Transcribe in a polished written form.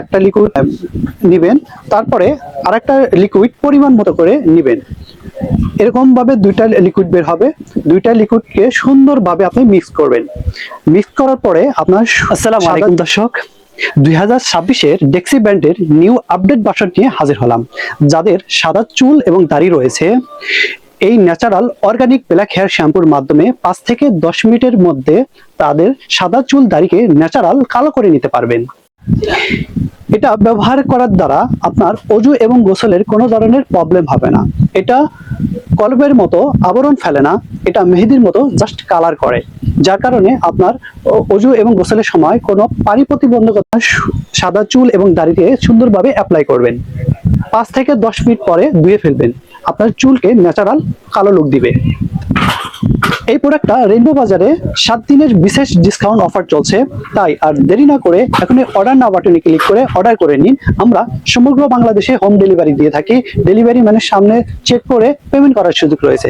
একটা লিকুইড নিবেন, তারপরে আরেকটা লিকুইড পরিমাণ মতো করে নিবেন। এরকম ভাবে দুইটা লিকুইড বের হবে। দুইটা লিকুইডকে সুন্দরভাবে আপনি মিক্স করবেন। মিক্স করার পরে আপনার আসসালামু আলাইকুম দর্শক, 2026-এর ডেক্সি ব্র্যান্ডের নিউ আপডেট ভার্সন নিয়ে হাজির হলাম। যাদের সাদা চুল এবং দাড়ি রয়েছে, এই ন্যাচারাল অর্গানিক ব্ল্যাক হেয়ার শ্যাম্পুর মাধ্যমে 5 থেকে 10 মিনিটের মধ্যে তাদের সাদা চুল দাড়িকে ন্যাচারাল কালো করে নিতে পারবেন। এটা ব্যবহার করার দ্বারা আপনার অজু এবং গোসলের কোনো ধরনের প্রবলেম হবে না। এটা কলবের মতো আবরণ ফেলে না, এটা মেহেদির মতো জাস্ট কালার করে, যার কারণে আপনার অজু এবং গোসলের সময় কোনো পানি প্রতিবন্ধকতা সাদা চুল এবং দাড়িতে সুন্দরভাবে অ্যাপ্লাই করবেন। 5 থেকে 10 মিনিট পরে ধুয়ে ফেলবেন, আপনার চুলকে ন্যাচারাল কালো লুক দিবে। এই প্রোডাক্টটা রেইনবো বাজারে 7 দিনের বিশেষ ডিসকাউন্ট অফার চলছে, তাই আর দেরি না করে এখনই অর্ডার নাও বাটনে ক্লিক করে অর্ডার করে নিন। আমরা সমগ্র বাংলাদেশে হোম ডেলিভারি দিয়ে থাকি। ডেলিভারি ম্যানের সামনে চেক করে পেমেন্ট করার সুযোগ রয়েছে।